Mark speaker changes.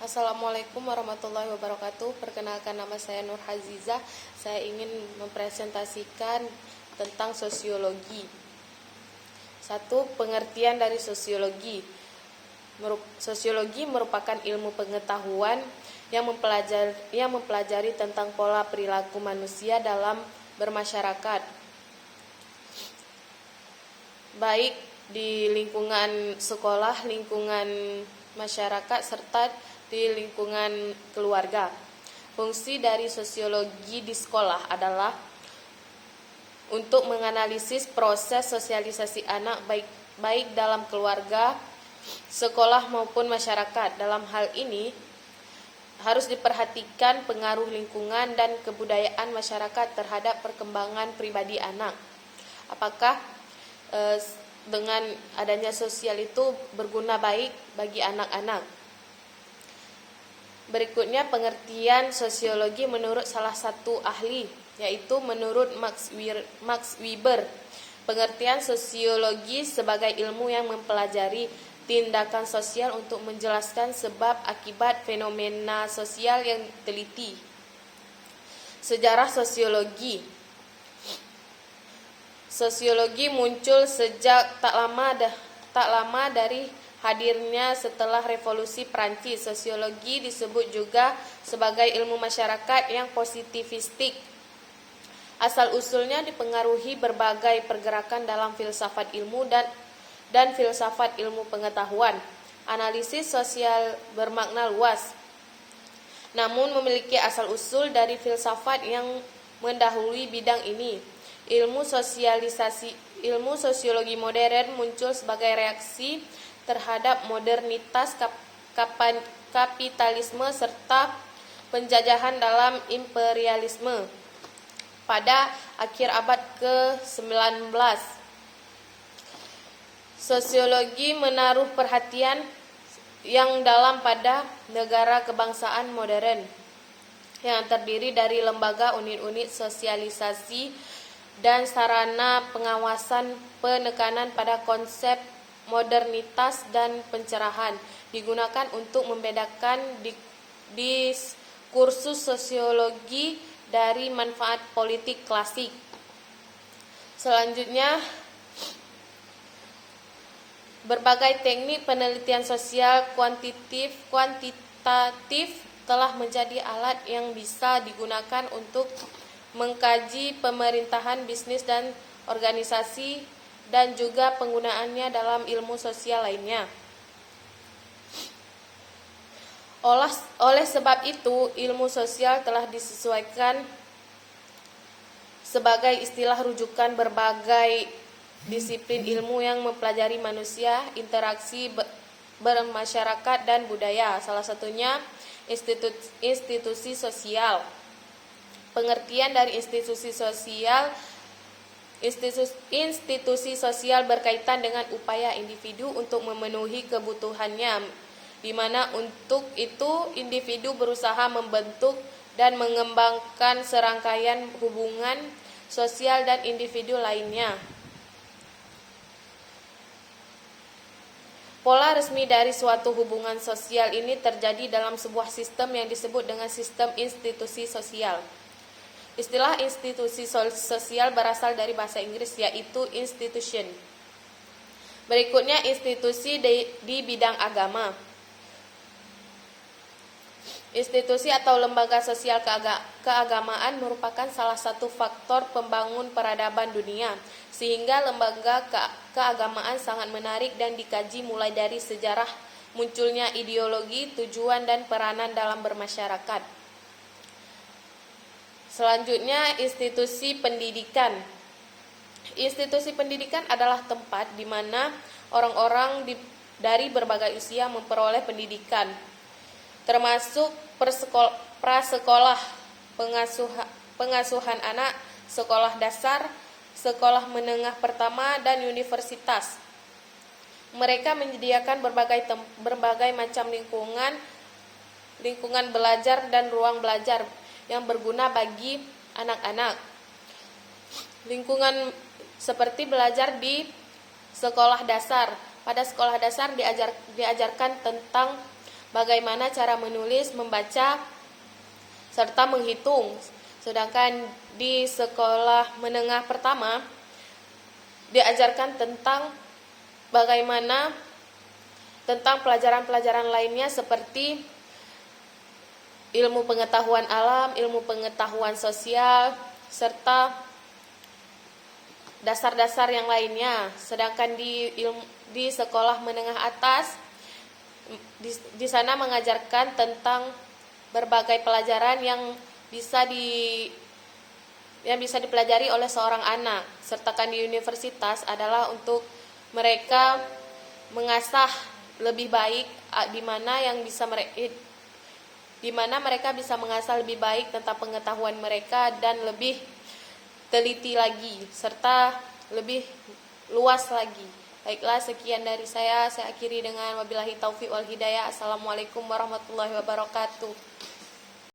Speaker 1: Assalamualaikum warahmatullahi wabarakatuh. Perkenalkan, nama saya Nur Hazizah. Saya ingin mempresentasikan tentang sosiologi. 1. Pengertian dari sosiologi. Sosiologi merupakan ilmu pengetahuan yang mempelajari tentang pola perilaku manusia dalam bermasyarakat, baik di lingkungan sekolah, lingkungan masyarakat, serta di lingkungan keluarga. Fungsi dari sosiologi di sekolah adalah untuk menganalisis proses sosialisasi anak baik dalam keluarga, sekolah maupun masyarakat. Dalam hal ini harus diperhatikan pengaruh lingkungan dan kebudayaan masyarakat terhadap perkembangan pribadi anak. Apakah dengan adanya sosial itu berguna baik bagi anak-anak? Berikutnya pengertian sosiologi menurut salah satu ahli, yaitu menurut Max Weber. Pengertian sosiologi sebagai ilmu yang mempelajari tindakan sosial untuk menjelaskan sebab akibat fenomena sosial yang teliti. Sejarah sosiologi. Sosiologi muncul sejak tak lama dari hadirnya setelah Revolusi Prancis. Sosiologi disebut juga sebagai ilmu masyarakat yang positivistik. Asal-usulnya dipengaruhi berbagai pergerakan dalam filsafat ilmu dan filsafat ilmu pengetahuan. Analisis sosial bermakna luas, namun memiliki asal-usul dari filsafat yang mendahului bidang ini. Ilmu sosiologi modern muncul sebagai reaksi terhadap modernitas kapitalisme serta penjajahan dalam imperialisme pada akhir abad ke-19. Sosiologi menaruh perhatian yang dalam pada negara kebangsaan modern yang terdiri dari lembaga, unit-unit sosialisasi, dan sarana pengawasan. Penekanan pada konsep modernitas dan pencerahan digunakan untuk membedakan diskursus sosiologi dari manfaat politik klasik. Selanjutnya, berbagai teknik penelitian sosial kuantitatif telah menjadi alat yang bisa digunakan untuk mengkaji pemerintahan, bisnis, dan organisasi, dan juga penggunaannya dalam ilmu sosial lainnya. Oleh sebab itu, ilmu sosial telah disesuaikan sebagai istilah rujukan berbagai disiplin ilmu yang mempelajari manusia, interaksi bermasyarakat, dan budaya. Salah satunya institusi sosial. Pengertian dari institusi sosial. Institusi sosial berkaitan dengan upaya individu untuk memenuhi kebutuhannya, di mana untuk itu individu berusaha membentuk dan mengembangkan serangkaian hubungan sosial dan individu lainnya. Pola resmi dari suatu hubungan sosial ini terjadi dalam sebuah sistem yang disebut dengan sistem institusi sosial. Istilah institusi sosial berasal dari bahasa Inggris, yaitu institution. Berikutnya, institusi di bidang agama. Institusi atau lembaga sosial keagamaan merupakan salah satu faktor pembangun peradaban dunia, sehingga lembaga keagamaan sangat menarik dan dikaji mulai dari sejarah munculnya ideologi, tujuan, dan peranan dalam bermasyarakat. Selanjutnya, institusi pendidikan. Institusi pendidikan adalah tempat di mana orang-orang dari berbagai usia memperoleh pendidikan, termasuk prasekolah, pengasuhan anak, sekolah dasar, sekolah menengah pertama, dan universitas. Mereka menyediakan berbagai macam lingkungan belajar dan ruang belajar yang berguna bagi anak-anak. Lingkungan seperti belajar di sekolah dasar. Pada sekolah dasar diajarkan tentang bagaimana cara menulis, membaca, serta menghitung. Sedangkan di sekolah menengah pertama diajarkan tentang bagaimana tentang pelajaran-pelajaran lainnya seperti ilmu pengetahuan alam, ilmu pengetahuan sosial, serta dasar-dasar yang lainnya. Sedangkan di sekolah menengah atas di sana mengajarkan tentang berbagai pelajaran yang bisa dipelajari oleh seorang anak. Sertakan di universitas adalah untuk mereka mengasah lebih baik di mana mereka bisa mengasah lebih baik tentang pengetahuan mereka dan lebih teliti lagi serta lebih luas lagi. Baiklah, sekian dari saya akhiri dengan wabillahi taufiq wal hidayah. Assalamualaikum warahmatullahi wabarakatuh.